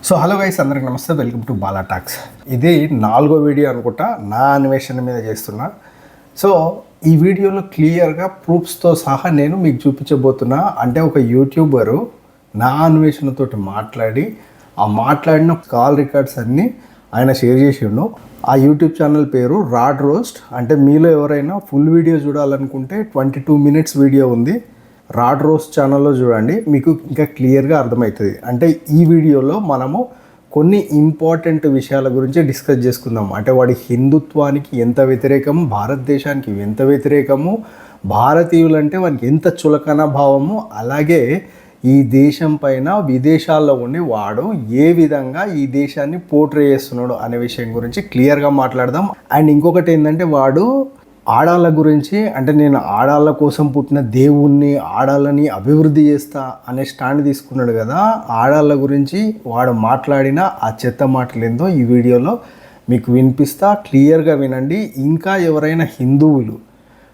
So hello guys, అందరికి నమస్తే, welcome to Bala talks. ఇది 4వ వీడియో అనుకుంటా నా అన్వేషణ మీద చేస్తున్నా. సో ఈ వీడియోలో క్లియర్గా ప్రూఫ్స్తో సహా నేను మీకు చూపించబోతున్నా. అంటే ఒక యూట్యూబరు నా అన్వేషణతోటి మాట్లాడి ఆ మాట్లాడిన కాల్ రికార్డ్స్ అన్నీ ఆయన షేర్ చేసిండు. ఆ యూట్యూబ్ ఛానల్ పేరు రాడ్ రోస్ట్. అంటే మీలో ఎవరైనా ఫుల్ వీడియో చూడాలనుకుంటే 22 minutes వీడియో ఉంది. రాడ్ రోస్ట్ ఛానల్లో చూడండి, మీకు ఇంకా క్లియర్గా అర్థమవుతుంది. అంటే ఈ వీడియోలో మనము కొన్ని ఇంపార్టెంట్ విషయాల గురించి డిస్కస్ చేసుకుందాం. అంటే వాడి హిందుత్వానికి ఎంత వ్యతిరేకము, భారతదేశానికి ఎంత వ్యతిరేకము, భారతీయులంటే వానికి ఎంత చులకన భావము, అలాగే ఈ దేశం పైన విదేశాల్లో ఉండి వాడు ఏ విధంగా ఈ దేశాన్ని పోర్ట్రే చేస్తున్నాడు అనే విషయం గురించి క్లియర్గా మాట్లాడదాం. అండ్ ఇంకొకటి ఏంటంటే, వాడు ఆడాళ్ళ గురించి, అంటే నేను ఆడాళ్ళ కోసం పుట్టిన దేవుణ్ణి, ఆడాళ్ళని అభివృద్ధి చేస్తా అనే స్టాండ్ తీసుకున్నాడు కదా. ఆడాళ్ళ గురించి వాడు మాట్లాడిన ఆ చెత్త మాటలు ఏందో ఈ వీడియోలో మీకు వినిపిస్తా, క్లియర్గా వినండి. ఇంకా ఎవరైనా హిందువులు,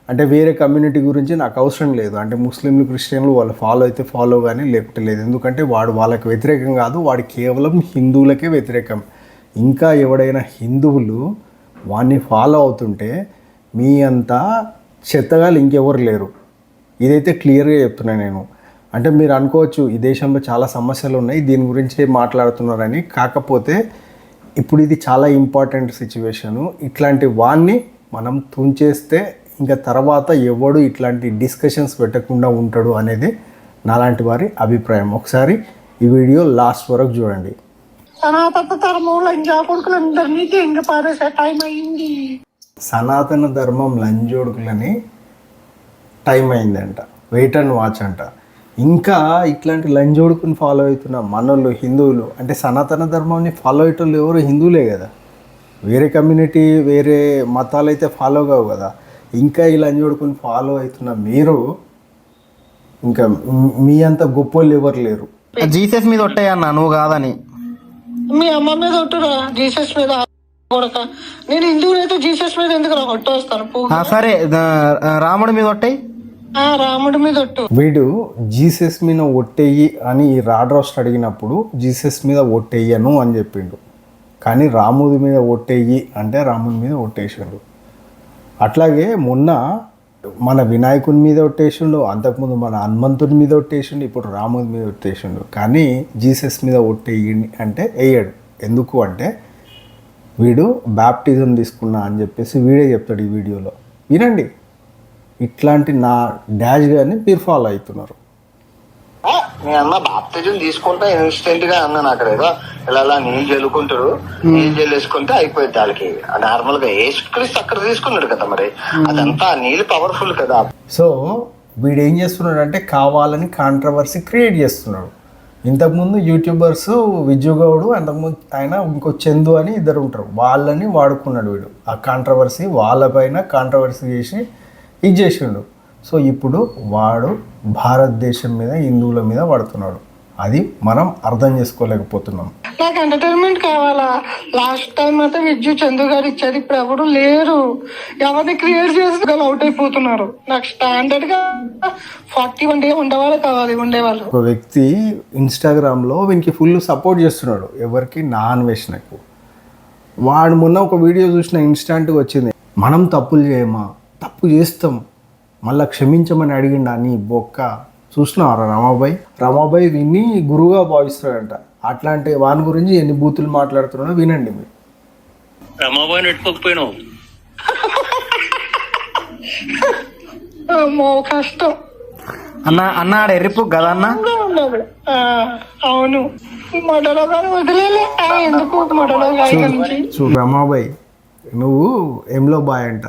అంటే వేరే కమ్యూనిటీ గురించి నాకు అవసరం లేదు, అంటే ముస్లింలు, క్రిస్టియన్లు వాళ్ళు ఫాలో అయితే ఫాలో కానీ లేకపోతే లేదు. ఎందుకంటే వాడు వాళ్ళకి వ్యతిరేకం కాదు, వాడు కేవలం హిందువులకే వ్యతిరేకం. ఇంకా ఎవడైనా హిందువులు వాడిని ఫాలో అవుతుంటే మీ అంతా చెత్తగాలు ఇంకెవరు లేరు. ఇదైతే క్లియర్గా చెప్తున్నాను నేను. అంటే మీరు అనుకోవచ్చు ఈ దేశంలో చాలా సమస్యలు ఉన్నాయి, దీని గురించి మాట్లాడుతున్నారని. కాకపోతే ఇప్పుడు ఇది చాలా ఇంపార్టెంట్ సిచ్యువేషను. ఇట్లాంటి వాడిని మనం తుంచేస్తే ఇంకా తర్వాత ఎవడు ఇట్లాంటి డిస్కషన్స్ పెట్టకుండా ఉంటాడు అనేది నాలాంటి వారి అభిప్రాయం. ఒకసారి ఈ వీడియో లాస్ట్ వరకు చూడండి. సనాతన ధర్మం లంజోడుకులని టైం అయిందంట, వెయిట్ అండ్ వాచ్ అంట. ఇంకా ఇట్లాంటి లంజోడుకుని ఫాలో అవుతున్న మనోళ్ళు హిందువులు, అంటే సనాతన ధర్మంని ఫాలో అయ్యేటోళ్ళు ఎవరు హిందువులే కదా, వేరే కమ్యూనిటీ వేరే మతాలు అయితే ఫాలో కావు కదా. ఇంకా ఈ లంజోడుకుని ఫాలో అవుతున్న మీరు ఇంకా మీ అంత గొప్పోళ్ళు ఎవరు లేరు. జీసస్ మీద ఒట్టయ్యన్నా, నువ్వు కాదని. మీ అమ్మ మీద ఒట్టురా, జీసస్ మీద కొడక. నేను హిందువులైతే జీసస్ మీద ఎందుకు కొట్టేస్తాను. సరే, రాముడి మీద ఒట్టయి. రాముడి మీద ఒట్టు. వీడు జీసస్ మీద ఒట్టేయి అని ఈ రాడ్ రోస్ట్ అడిగినప్పుడు జీసస్ మీద ఒట్టేయను అని చెప్పిండు. కానీ రాముడి మీద ఒట్టేయి అంటే రాముడి మీద ఒట్టేసిండు. అట్లాగే మొన్న మన వినాయకుని మీద ఒట్టేసిండు, అంతకుముందు మన హనుమంతుని మీద ఒట్టేసిండు, ఇప్పుడు రాముడి మీద ఒట్టేసిండు. కానీ జీసస్ మీద ఒట్టేయి అంటే వేయడు. ఎందుకు అంటే వీడు బ్యాప్టిజం తీసుకున్నా అని చెప్పేసి వీడే చెప్తాడు ఈ వీడియోలో. వినండి. ఇట్లాంటి నా డాష్ గాని మీరు ఫాలో అవుతున్నారు. మీ అన్న బాప్తిజం తీసుకుంటే ఇన్స్టెంట్ గా అన్నాను అక్కడ ఏదో ఇలా నీళ్ళు జల్లుకుంటారు, నీళ్ళు జల్లేసుకుంటే అయిపోయింది వాళ్ళకి. నార్మల్ గా ఏసుక్రీస్తు అక్కడ తీసుకున్నాడు కదా, మరి అదంతా నీళ్ళు పవర్ఫుల్ కదా. సో వీడు ఏం చేస్తున్నాడు అంటే కావాలని కాంట్రవర్సీ క్రియేట్ చేస్తున్నాడు. ఇంతకుముందు యూట్యూబర్స్ విజయగౌడు, అంతకుముందు ఆయన ఇంకో చందు అని ఇద్దరు ఉంటారు, వాళ్ళని వాడుకున్నాడు వీడు. ఆ కాంట్రవర్సీ వాళ్ళపైన కాంట్రవర్సీ చేసి ఇది చేసిండు. సో ఇప్పుడు వాడు భారతదేశం మీద, హిందువుల మీద పడుతున్నాడు. అది మనం అర్థం చేసుకోలేకపోతున్నాం. నాకు ఎంటర్టైన్మెంట్ కావాలా. లాస్ట్ టైం అయితే విద్యు చందు గారు ఇచ్చారు, ఇప్పుడు ఎవరు లేరు. ఎవరిని క్రియేట్ చేసి అవుట్ అయిపోతున్నారు. నాకు స్టాండర్డ్ గా 41 days ఉండేవాళ్ళు కావాలి, ఉండేవాళ్ళు. ఒక వ్యక్తి ఇన్స్టాగ్రామ్లో వీనికి ఫుల్ సపోర్ట్ చేస్తున్నాడు, ఎవరికి, నా అన్వేషణకు. వాడు మొన్న ఒక వీడియో చూసిన ఇన్స్టాంట్గా వచ్చింది, మనం తప్పులు చేయమా, తప్పు చేస్తాం, మళ్ళీ క్షమించమని అడిగిండా నీ బొక్క. చూసినారా రమాబాయ్ విని గురువుగా భావిస్తాడంట. అట్లాంటి వాని గురించి ఎన్ని బూతులు మాట్లాడుతున్నాడో వినండి మీరు. రమాబాయ్ నెట్టుకోకపోయినావు కష్టం అన్న ఆడ ఎర్రిపు కదా అన్న. అవును, మొదలో కానీ వదిలేలే. ఎందుకు మొదలో చూడు రమాబాయ్, నువ్వు ఎంలో బాయ్ అంట.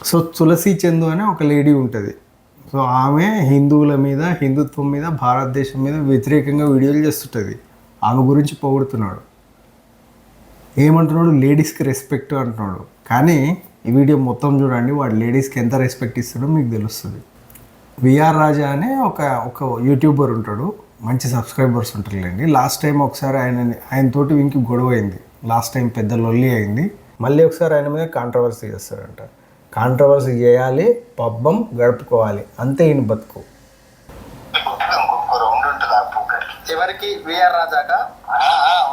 సో తులసి చందు అనే ఒక లేడీ ఉంటుంది. సో ఆమె హిందువుల మీద, హిందుత్వం మీద, భారతదేశం మీద వ్యతిరేకంగా వీడియోలు చేస్తుంటుంది. ఆమె గురించి పొగుడుతున్నాడు. ఏమంటున్నాడు, లేడీస్కి రెస్పెక్ట్ అంటున్నాడు. కానీ ఈ వీడియో మొత్తం చూడండి, వాడు లేడీస్కి ఎంత రెస్పెక్ట్ ఇస్తాడో మీకు తెలుస్తుంది. విఆర్ రాజా అనే ఒక యూట్యూబర్ ఉంటాడు, మంచి సబ్స్క్రైబర్స్ ఉంటారులేండి. లాస్ట్ టైం ఒకసారి ఆయనతోటి వీనికి గొడవ అయింది. లాస్ట్ టైం పెద్ద లొల్లి అయింది. మళ్ళీ ఒకసారి ఆయన మీద కాంట్రవర్సీ చేస్తాడంట. కాంట్రవర్సీ చేయాలి, పబ్బం గడుపుకోవాలి, అంతే ఈయన బతుకు. ఎవరికి విఆర్ రాజాకా?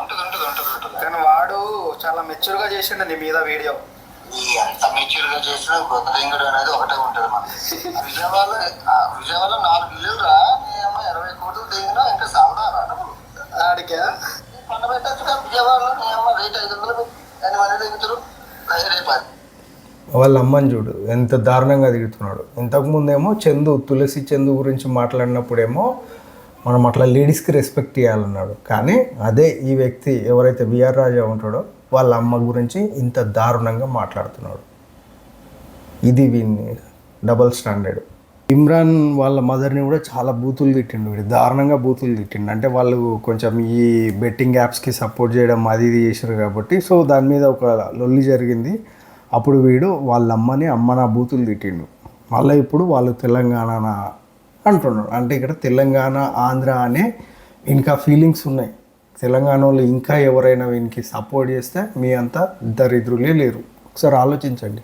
ఉంటుంది ఉంటుంది ఉంటుంది ఉంటుంది. కానీ వాడు చాలా మెచ్యూర్గా చేసిండు నీ మీద వీడియో. ఈ ఎంత మెచ్యూర్ గా చేసిన గొప్పలింగుడు అనేది ఒకటే ఉంటది మనకి. విజయవాడలో 4 ఇల్లులు రా, 20 కోట్లు దిగినా ఇంకా సాగుదా ఆడికా పండ పెట్టచ్చు కదా. విజయవాడలో రేట్ 500 పెట్టి దాని మనీ దిగుతారు రేపు. వాళ్ళ అమ్మని చూడు ఎంత దారుణంగా దిగుతున్నాడు. ఇంతకుముందేమో తులసి చందు గురించి మాట్లాడినప్పుడేమో మనం అట్లా లేడీస్కి రెస్పెక్ట్ ఇవ్వాలన్నాడు. కానీ అదే ఈ వ్యక్తి ఎవరైతే విఆర్ రాజా ఉంటాడో వాళ్ళ అమ్మ గురించి ఇంత దారుణంగా మాట్లాడుతున్నాడు. ఇది వీన్ని డబల్ స్టాండర్డ్. ఇమ్రాన్ వాళ్ళ మదర్ని కూడా చాలా బూతులు తిట్టిండు వీడు, దారుణంగా బూతులు తిట్టిండు. అంటే వాళ్ళు కొంచెం ఈ బెట్టింగ్ యాప్స్కి సపోర్ట్ చేయడం అది ఇది చేశారు కాబట్టి సో దాని మీద ఒక లొల్లి జరిగింది. అప్పుడు వీడు వాళ్ళ అమ్మని నా బూతులు తిట్టిండు. మళ్ళీ ఇప్పుడు వాళ్ళు తెలంగాణ అంటున్నాడు. అంటే ఇక్కడ తెలంగాణ ఆంధ్ర అనే ఇంకా ఫీలింగ్స్ ఉన్నాయి. తెలంగాణ వాళ్ళు ఇంకా ఎవరైనా వీనికి సపోర్ట్ చేస్తే మీ అంతా దరిద్రులే లేరు. ఒకసారి ఆలోచించండి.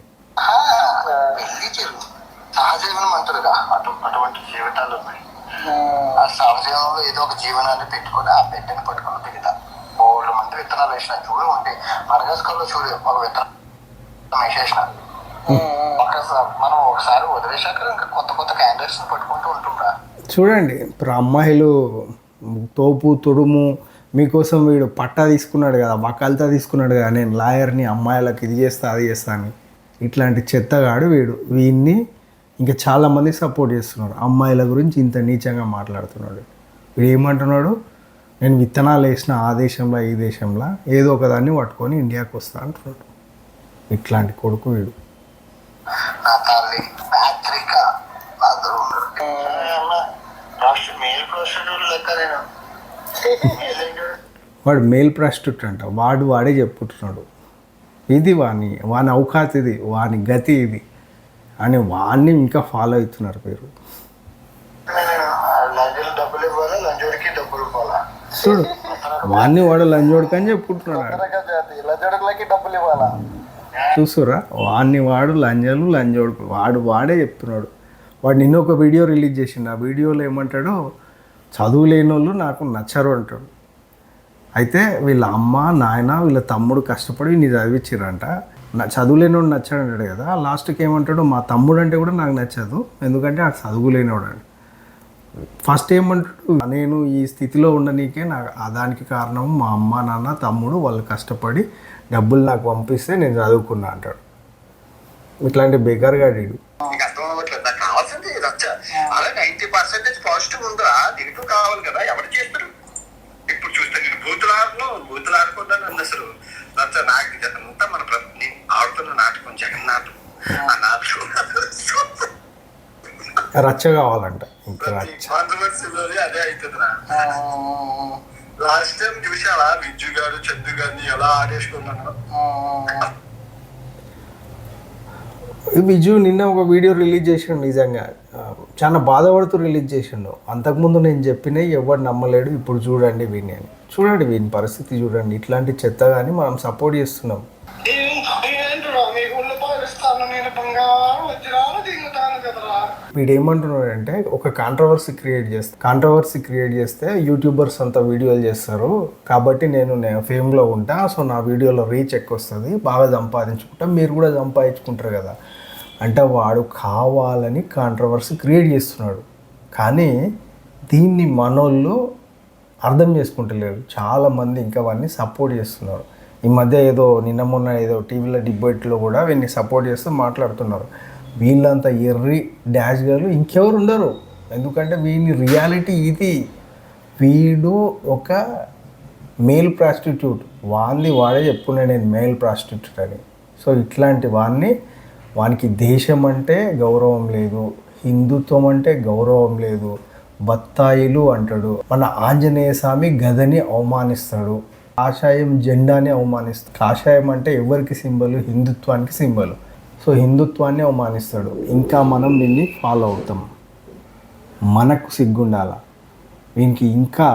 సహజీవనం అంటారుగా, అటువంటి జీవితాలు ఉన్నాయి. ఆ సహజీవనంలో ఏదో ఒక జీవనాన్ని పెట్టుకొని ఆ పెట్టెని పట్టుకుని దిగుతా. 3 మంది విత్తనాలు వేసిన చూడు ఉంటే మడగాస్కర్లో చూడు ఒక విత్తనం వేసేసిన మనం ఒకసారి వదిలేశాక ఇంకా కొత్త కొత్త క్యాండిడేట్స్ పట్టుకుంటూ ఉంటుంటా. చూడండి ఇప్పుడు అమ్మాయిలు తోపు తుడుము మీకోసం వీడు పట్టా తీసుకున్నాడు కదా, వకాల్తా తీసుకున్నాడు కదా, నేను లాయర్ని అమ్మాయిలకు ఇది చేస్తా అది చేస్తా అని. ఇట్లాంటి చెత్తగాడు వీడు. వీడిని ఇంకా చాలామంది సపోర్ట్ చేస్తున్నాడు. అమ్మాయిల గురించి ఇంత నీచంగా మాట్లాడుతున్నాడు. వీడు ఏమంటున్నాడు, నేను విత్తనాలు వేసిన ఆ దేశంలో ఈ దేశంలో ఏదో ఒకదాన్ని పట్టుకొని ఇండియాకి వస్తా అంటున్నాడు. ఇట్లాంటి కొడుకు వీడు. నా తల్లి ప్యాట్రిక అందరూ ఉన్నారు. మేల్ ప్రొసెడ్యూర్ లెక్క నేను వాడు మేల్ ప్రాస్టిట్యూట్ అంట. వాడే చెప్పుకుంటున్నాడు. ఇది వాని అవకాశం, ఇది వాని గతి ఇది అని వాడిని ఇంకా ఫాలో అవుతున్నారు మీరు. డబ్బులు ఇవ్వాలా, లంచోడికి డబ్బులు ఇవ్వాలా. చూడు వాడు లంచోడికి అని చెప్పుకుంటున్నాడు. లంచోడికి డబ్బులు ఇవ్వాలా. చూస్తురా వాడు లంజోడు వాడే చెప్తున్నాడు. వాడు నిన్న ఒక వీడియో రిలీజ్ చేసిండు. ఆ వీడియోలో ఏమంటాడో చదువు లేని వాళ్ళు నాకు నచ్చరు అంటాడు. అయితే వీళ్ళ అమ్మ నాయన వీళ్ళ తమ్ముడు కష్టపడి నీ చదివించారంట. చదువు లేనివాడు నచ్చాడు అంటాడు కదా. లాస్ట్కి ఏమంటాడు, మా తమ్ముడు అంటే కూడా నాకు నచ్చదు ఎందుకంటే ఆ చదువు లేనివాడు అని. ఫస్ట్ ఏమంటాడు, నేను ఈ స్థితిలో ఉండనీకే దానికి కారణం మా అమ్మ నాన్న తమ్ముడు వాళ్ళు కష్టపడి డబ్బులు నాకు పంపిస్తే నేను చదువుకున్నా అంటాడు. ఇట్లాంటి బెగర్గాడు. నాకు కావాల్సింది రచ్చ. అలా 90% పాజిటివ్ ఉందా, నెగిటివ్ కావాలి కదా. ఎవరు చేస్తారు ఇప్పుడు చూస్తే నేను బూతులు ఆడుకుంటాను అన్న అసలు రచ్చ. నాకు ఇదంతా మన నేను ఆడుతున్న నాటకం జగన్నాటకం. ఆ నాటకం రచ్చ కావాలంట. ఇంకా కాంట్రవర్సీలోనే అదే అవుతుంది. లాస్ట్ టైం చూసావా విజ్జు గారు చందు గారిని ఎలా ఆడేసుకున్నాను. విజు నిన్న ఒక వీడియో రిలీజ్ చేసిండు. నిజంగా చాలా బాధపడుతూ రిలీజ్ చేసిండు. అంతకుముందు నేను చెప్పినవి ఎవరు నమ్మలేడు. ఇప్పుడు చూడండి వీడిని అని. చూడండి వీని పరిస్థితి చూడండి. ఇట్లాంటి చెత్త కానీ మనం సపోర్ట్ చేస్తున్నాం. వీడు ఏమంటున్నాడంటే ఒక కాంట్రవర్సీ క్రియేట్ చేస్తే యూట్యూబర్స్ అంతా వీడియోలు చేస్తారు కాబట్టి నేను ఫేమ్లో ఉంటా. సో నా వీడియోలో రీచ్ ఎక్కువ వస్తుంది, బాగా సంపాదించుకుంటా, మీరు కూడా సంపాదించుకుంటారు కదా అంటే వాడు కావాలని కాంట్రవర్సీ క్రియేట్ చేస్తున్నాడు. కానీ దీన్ని మనోళ్ళు అర్థం చేసుకుంటలేరు. చాలామంది ఇంకా వాడిని సపోర్ట్ చేస్తున్నారు. ఈ మధ్య ఏదో నిన్న మొన్న ఏదో టీవీలో డిబేట్లో కూడా వీడిని సపోర్ట్ చేస్తూ మాట్లాడుతున్నారు. వీళ్ళంతా ఎర్రి డాష్ గర్లు ఇంకెవరు ఉండరు. ఎందుకంటే వీని రియాలిటీ ఇది. వీడు ఒక మేల్ ప్రాస్టిట్యూట్. వాడే చెప్పుకున్నాడు నేను మేల్ ప్రాస్టిట్యూట్ అని. సో ఇట్లాంటి వానికి దేశం అంటే గౌరవం లేదు, హిందుత్వం అంటే గౌరవం లేదు, బత్తాయిలు అంటాడు, మన ఆంజనేయ స్వామి గదని అవమానిస్తాడు, కాషాయం జెండాని అవమానిస్తాడు. కాషాయం అంటే ఎవరికి సింబల్, హిందుత్వానికి సింబల్. సో హిందుత్వాన్ని అవమానిస్తాడు. ఇంకా మనం దీన్ని ఫాలో అవుతాం. మనకు సిగ్గుండాల. వీనికి ఇంకా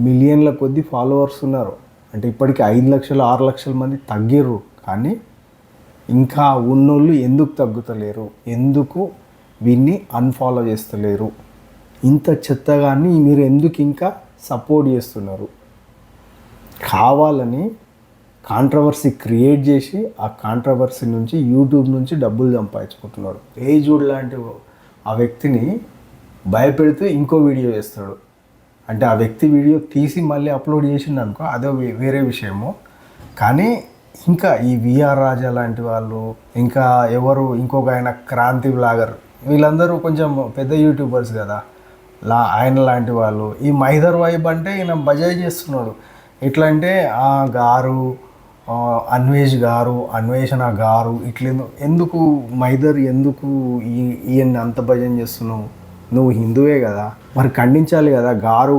మిలియన్ల కొద్ది ఫాలోవర్స్ ఉన్నారు. అంటే ఇప్పటికీ 5 లక్షలు 6 లక్షల మంది తగ్గిర్రు. కానీ ఇంకా ఉన్నోళ్ళు ఎందుకు తగ్గుతలేరు, ఎందుకు వీన్ని అన్ఫాలో చేస్తలేరు? ఇంత చెత్తగాన్ని మీరు ఎందుకు ఇంకా సపోర్ట్ చేస్తున్నారు. కావాలని కాంట్రవర్సీ క్రియేట్ చేసి ఆ కాంట్రవర్సీ నుంచి యూట్యూబ్ నుంచి డబ్బులు సంపాదించుకుంటున్నాడు. ఏజుడ్ లాంటి ఆ వ్యక్తిని భయపెడుతూ ఇంకో వీడియో చేస్తాడు. అంటే ఆ వ్యక్తి వీడియో తీసి మళ్ళీ అప్లోడ్ చేసిండు అనుకో, అదే వేరే విషయము. కానీ ఇంకా ఈ విఆర్ రాజా లాంటి వాళ్ళు, ఇంకా ఎవరు ఇంకొక ఆయన క్రాంతి బ్లాగర్, వీళ్ళందరూ కొంచెం పెద్ద యూట్యూబర్స్ కదా. ఆయన లాంటి వాళ్ళు, ఈ మైదర్ వైబ్ అంటే ఈయన బజాయ్ చేస్తున్నాడు. ఎట్లా అంటే గారు, అన్వేషణ గారు ఇట్లా ఎందుకు మైదర్, ఎందుకు ఈయన్ని అంత భజన చేస్తున్నావు? నువ్వు హిందువే కదా, మరి ఖండించాలి కదా.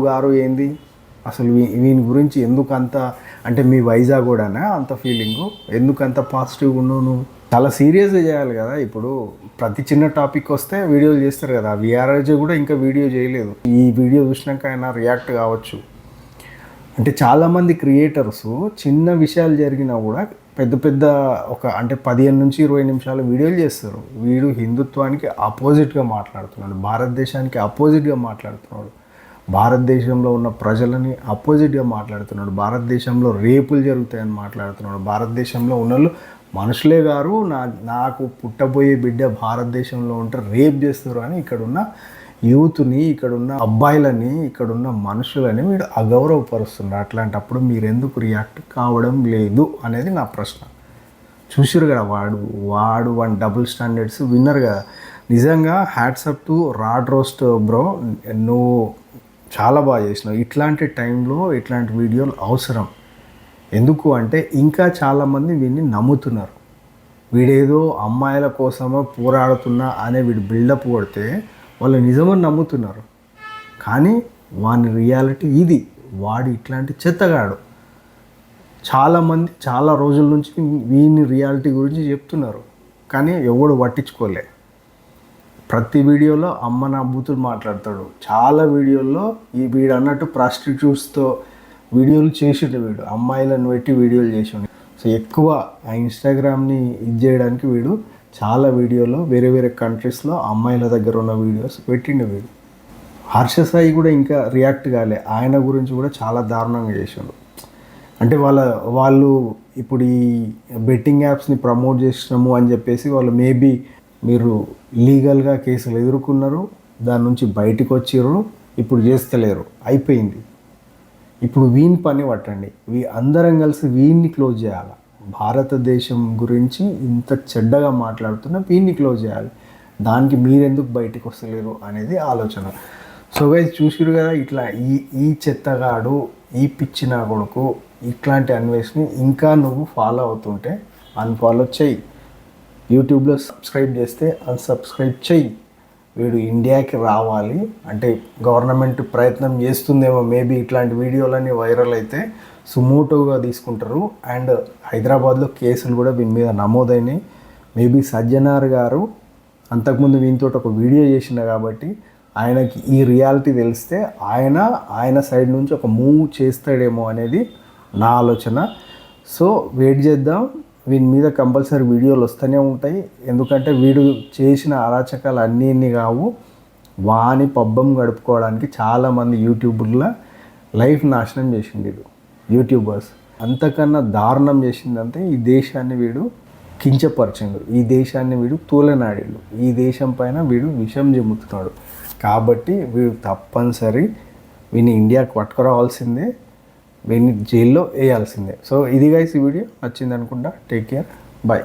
గారు ఏంది అసలు? వీని గురించి ఎందుకు అంత, అంటే మీ వైజాగ్ కూడానా అంత ఫీలింగు? ఎందుకు అంత పాజిటివ్గా ఉన్నావు నువ్వు? చాలా సీరియస్గా చేయాలి కదా. ఇప్పుడు ప్రతి చిన్న టాపిక్ వస్తే వీడియోలు చేస్తారు కదా. విఆర్ఆర్జే కూడా ఇంకా వీడియో చేయలేదు. ఈ వీడియో చూసినాక ఆయన రియాక్ట్ కావచ్చు. అంటే చాలామంది క్రియేటర్స్ చిన్న విషయాలు జరిగినా కూడా పెద్ద అంటే 15 నుంచి 20 నిమిషాల వీడియోలు చేస్తారు. వీడు హిందుత్వానికి ఆపోజిట్గా మాట్లాడుతున్నాడు, భారతదేశానికి ఆపోజిట్గా మాట్లాడుతున్నాడు, భారతదేశంలో ఉన్న ప్రజలని ఆపోజిట్గా మాట్లాడుతున్నాడు, భారతదేశంలో రేపులు జరుగుతాయని మాట్లాడుతున్నాడు, భారతదేశంలో ఉన్న వాళ్ళు మనుషులే గారు, నాకు పుట్టబోయే బిడ్డ భారతదేశంలో ఉంటే రేప్ చేస్తారు అని ఇక్కడున్న యూత్ని, ఇక్కడున్న అబ్బాయిలని, ఇక్కడున్న మనుషులని వీడు అగౌరవపరుస్తున్నారు. అట్లాంటప్పుడు మీరు ఎందుకు రియాక్ట్ కావడం లేదు అనేది నా ప్రశ్న. చూసిరు కదా, వాడు వన్ డబుల్ స్టాండర్డ్స్ విన్నర్ కదా. నిజంగా hats off to rod roast bro, నువ్వు చాలా బాగా చేసినావు. ఇట్లాంటి టైంలో ఇట్లాంటి వీడియోలు అవసరం. ఎందుకు అంటే ఇంకా చాలామంది వీడిని నమ్ముతున్నారు. వీడేదో అమ్మాయిల కోసమో పోరాడుతున్నా అనే వీడు బిల్డప్ కొడితే వాళ్ళు నిజమని నమ్ముతున్నారు. కానీ వాని రియాలిటీ ఇది. వాడు ఇట్లాంటి చెత్తగాడు. చాలామంది చాలా రోజుల నుంచి వీని రియాలిటీ గురించి చెప్తున్నారు, కానీ ఎవడు పట్టించుకోలే. ప్రతి వీడియోలో అమ్మ నా బూతులు మాట్లాడతాడు. చాలా వీడియోల్లో వీడు అన్నట్టు ప్రాస్టిట్యూట్స్తో వీడియోలు చేసిండు. వీడు అమ్మాయిలను పెట్టి వీడియోలు చేసిండు. సో ఎక్కువ ఆ ఇన్స్టాగ్రామ్ని ఇది చేయడానికి వీడు చాలా వీడియోలో వేరే కంట్రీస్లో అమ్మాయిల దగ్గర ఉన్న వీడియోస్ పెట్టిండు వీడు. హర్ష సాయి కూడా ఇంకా రియాక్ట్ కాలే. ఆయన గురించి కూడా చాలా దారుణంగా చేసిండు. అంటే వాళ్ళు ఇప్పుడు ఈ బెట్టింగ్ యాప్స్ని ప్రమోట్ చేసినాము అని చెప్పేసి వాళ్ళు మేబీ మీరు లీగల్గా కేసులు ఎదుర్కొన్నారు, దాని నుంచి బయటకు వచ్చిర్రు, ఇప్పుడు చేస్తలేరు, అయిపోయింది. ఇప్పుడు వీని పని పట్టండి, అందరం కలిసి వీన్ని క్లోజ్ చేయాలి. భారతదేశం గురించి ఇంత చెడ్డగా మాట్లాడుతున్న వీన్ని క్లోజ్ చేయాలి. దానికి మీరెందుకు బయటకు వస్తలేరు అనేది ఆలోచన. సో గైస్ చూసిరు కదా, ఇట్లా ఈ చెత్తగాడు, ఈ పిచ్చిన కొడుకు, ఇట్లాంటి అన్వేషణ ఇంకా నువ్వు ఫాలో అవుతుంటే అన్ఫాలో చెయ్యి. యూట్యూబ్లో సబ్స్క్రైబ్ చేస్తే అన్సబ్స్క్రైబ్ చెయ్యి. వీడు ఇండియాకి రావాలి అంటే గవర్నమెంట్ ప్రయత్నం చేస్తుందేమో. మేబీ ఇట్లాంటి వీడియోలన్నీ వైరల్ అయితే సుమోటోగా తీసుకుంటారు. అండ్ హైదరాబాద్లో కేసులు కూడా వీని మీద నమోదైనాయి. మేబీ సజ్జనార్ గారు అంతకుముందు వీనితో ఒక వీడియో చేసిన కాబట్టి ఆయనకి ఈ రియాలిటీ తెలిస్తే ఆయన సైడ్ నుంచి ఒక మూవ్ చేస్తాడేమో అనేది నా ఆలోచన. సో వెయిట్ చేద్దాం. వీని మీద కంపల్సరీ వీడియోలు వస్తూనే ఉంటాయి. ఎందుకంటే వీడు చేసిన అరాచకాలు అన్నీ కావు. వాని పబ్బం గడుపుకోవడానికి చాలామంది యూట్యూబర్ల లైఫ్ నాశనం చేసింది వీడు. యూట్యూబర్స్ అంతకన్నా దారుణం చేసిందంటే ఈ దేశాన్ని వీడు కించపరిచిండు, ఈ దేశాన్ని వీడు తూలనాడిండు, ఈ దేశం పైన వీడు విషం చిమ్ముతున్నాడు. కాబట్టి వీడు తప్పనిసరి వీని ఇండియాకి పట్టుకురావాల్సిందే, వీడిని జైల్లో వేయాల్సిందే. సో ఇది గైస్ ఈ వీడియో నచ్చింది అనుకుంటా. Take care, bye.